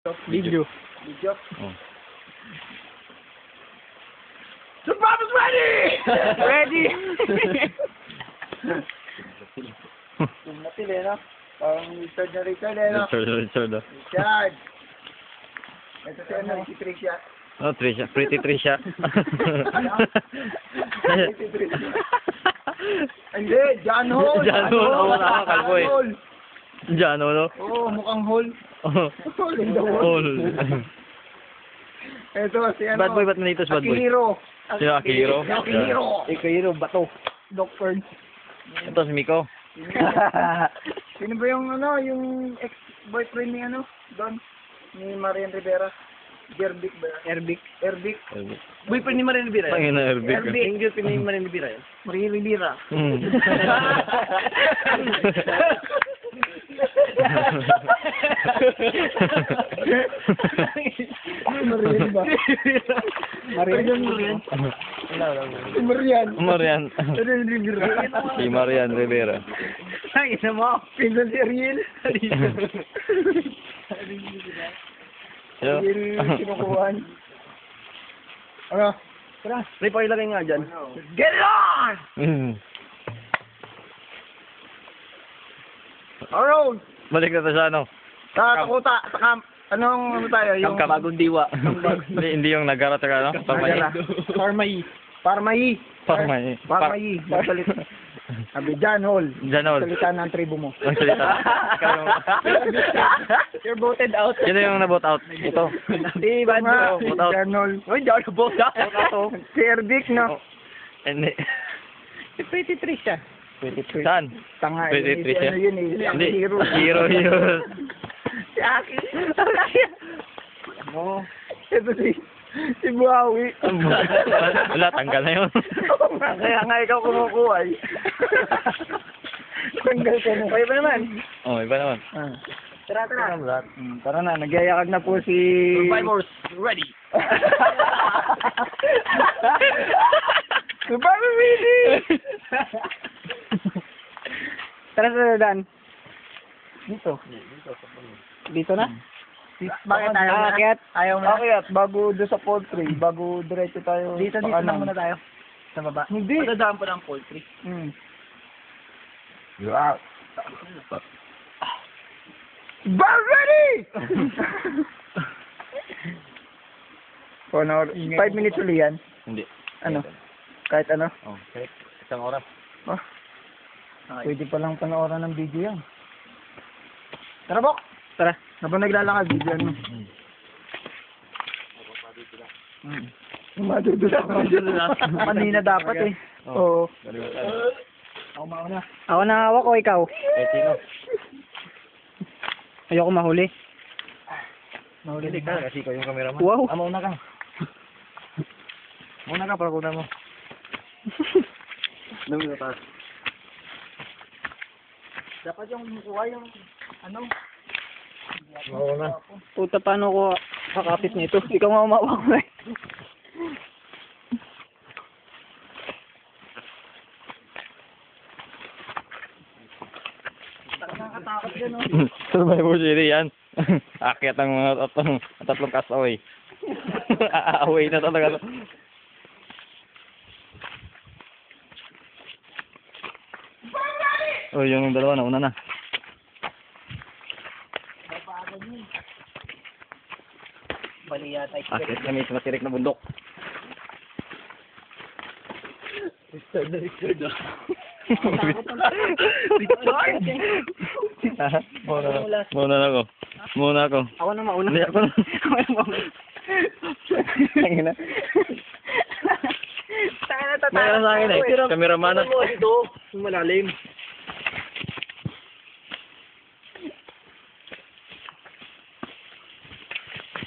Video. Video. Oh. The bomb is ready! Ready! Yung natin eh, no? Parang Richard na Richard eh, no? Richard. Richard! Ito si ano, si Tricia. Oh, Trisha. Pretty Trisha. Pretty Tricia. Hindi, John Hall! John Hall, oo, nakakalbo eh. Hall! Diyan, no? Oo, mukhang Hall. Oh. Hall in the wall. Ito si ano. Bad boy, ba't nandito si Bad boy? Akihiro. Sino Akihiro? Akihiro. Akihiro, bato. Doctor. Ito si Miko. Sino ba yung ano, yung ex-boyfriend ni ano, Don? Ni Marian Rivera? Gerbic ba? Erbic. Erbic. Boyfriend ni Marin Rivera. Pangin na Herbie. Erbic. Yung girlfriend ni Marin Rivera yun. Marian Rivera. Hmm. Marian ba? Marian. Si Marian. Marian. Marian Rivera. Si Marian Rivera. Ay, isa mo. Pinsan si Ariel. Yo. Ariel kinukuhan. Ano? Tara. May pakilagay nga dyan. Get it on! Hmm. Alright. Balik na to sa ano? Sa Takuta, sa camp. Anong ano tayo? Yung Bagong diwa. Hindi yung nagara taga ano? Parmay. Parmay. Parmay. Parmay. Salit. Sabi, John Hall. John Hall. Salita ng tribo mo. Ang salita. You're voted out. Sino yung na-vote out? Ito. Si Bando. Vote out. John Hall. Uy, di ako na-vote out. Si Erbic, no? Hindi. Si Pretty Tricia. Saan? Tanga. Pretty Tricia. Ano yun eh? Si Hindi. Hero. Hero yun. Si Aki. No. Ito si Buhawi. Wala, tanggal na yun. Kaya nga ikaw kumukuha eh. Tanggal ka na. Kaya ba naman? Oh, iba naman. Tara, tara. Tara na, nagyayakag na po si... Survivors, ready. Survivor ready! Tara sa Dan. Dito. Dito na? Bakit tayo na? Akyat? Ayaw mo na? Akyat, bago doon sa poultry, bago diretso tayo. Dito lang muna tayo. Sa baba? Hindi. Matadaan pa ng poultry. You're out. Bar ready! Ano, 5 minutes uli yan. Hindi. Ano? Kahit ano? Oh, okay. Isang oras. Oh. Pwede palang panoorin ng video yan. Tara, Bok! Tara. Habang naglalakad, video ano. Madudula. Kanina dapat eh. Oo. Ako mauna. Ako na hawak o ikaw? Eh, sino? Ayoko mahuli. Hindi ka, kasi ikaw yung cameraman. Wow. Mauna ka. Mauna ka, para kuna mo. Nung natas. Dapat yung kuha yung ano. Mauna. Puta, paano ko kakapit nito? Ikaw nga umawak ko eh. Nakakatakot yan, no? Survivor City yan. Akyat ang mga tatlong castaway. Aaway na talaga. Oh, yung dalawa na, una na. Bali yata. Akyat kami sa matirik na bundok. Richard. Muna na ako. Muna ako. Ako na mauna. Hindi ako na. Ako na mauna. Tangina. Tangina, May ano sa akin eh. Cameraman na. Ito, yung malalim.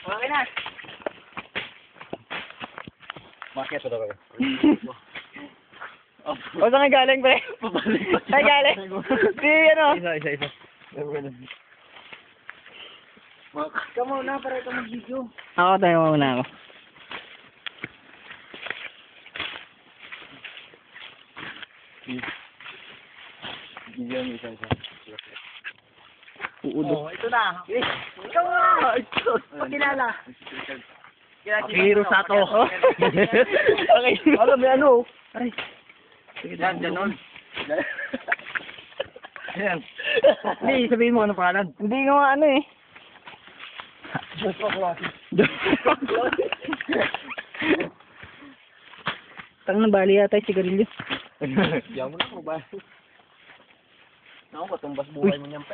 Okay na. Bakit ito daw? O, saan ka galing, pre? Saan galing? Si, ano? Isa. Ikaw muna, para ito mag-video. Ako, tayo muna ako. Bigyan mo isa. Uudo. ito na. Ikaw nga. Pakilala. Hero sa to. Okay. Alam mo ano? Ay. Yan, ganon. Ayan. Hindi, sabihin mo ano pangalan. Hindi ko nga ano eh. Tang nabali yata yung sigarilyo. Yan mo na, mabali. Ako, matumbas buhay mo niyan, pe.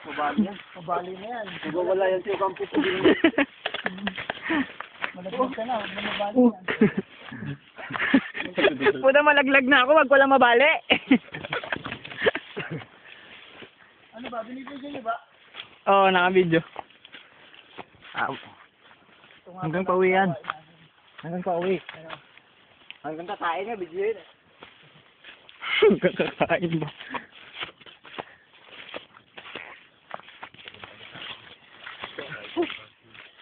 Mabali yan. Mabali na yan. Magwawala yan siya campus. Malaglag ka na, mabali yan. Puta malaglag na ako, wag ko lang mabali. Ano ba, binibigyan niyo ba? Oo, naka-video. Hanggang pauwi yan. Hanggang pauwi. Hanggang kakain nga, video yun. Hanggang kakain ba?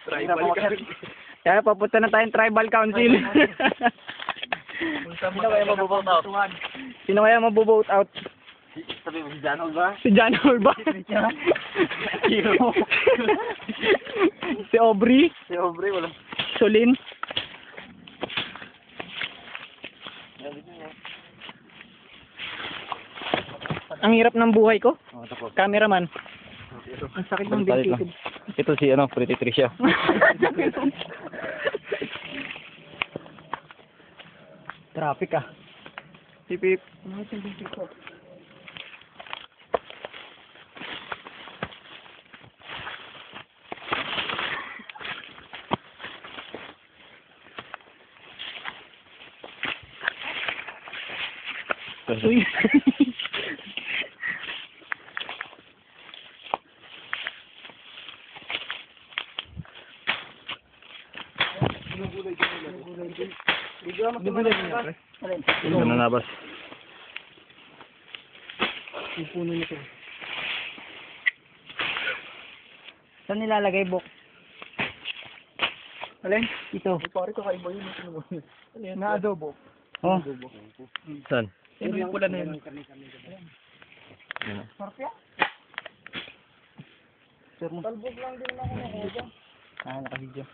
Tribal ka. Kaya papunta na tayong tribal council. Sino kaya mabubout out? Sino kaya mabuboat out? Sabi mo si Janol ba? Si John Orba? Hero. Si Aubrey? Si Aubrey, wala. Solin? Ang hirap ng buhay ko. Cameraman. Ang sakit ng Balik lang. bintikid. Ito si Pretty Tricia. Traffic ah. Pip pip. Ano yung bintik ko? Uy. Ito na nabas. Yung puno nito. Saan nilalagay, Bok? Alin? Ito. Pare ko kaiba yun. Na adobo. Oh. Saan? Ano yung pula na yun? Yan. Sarpya? Talbog lang din ako na ah, naka-video.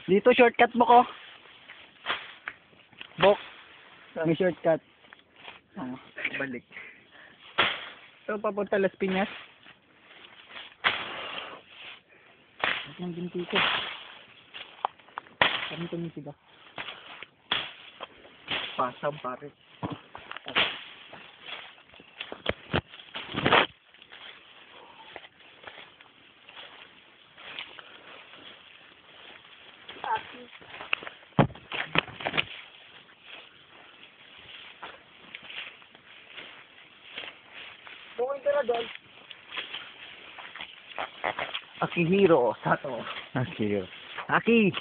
Dito shortcut mo ko. Bok. May shortcut. Balik. So, papunta Las Piñas. At nang ginti ko. Kami tumitiga. Pasam, pare. Akihiro Sato. Akihiro. Aki.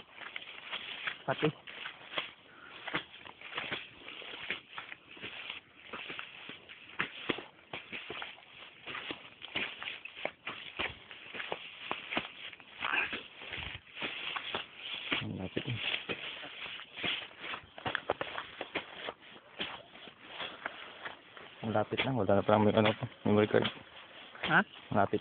Pati. Malapit eh. Malapit lang. Wala na parang may ano pa. Memory card. Ha? Malapit.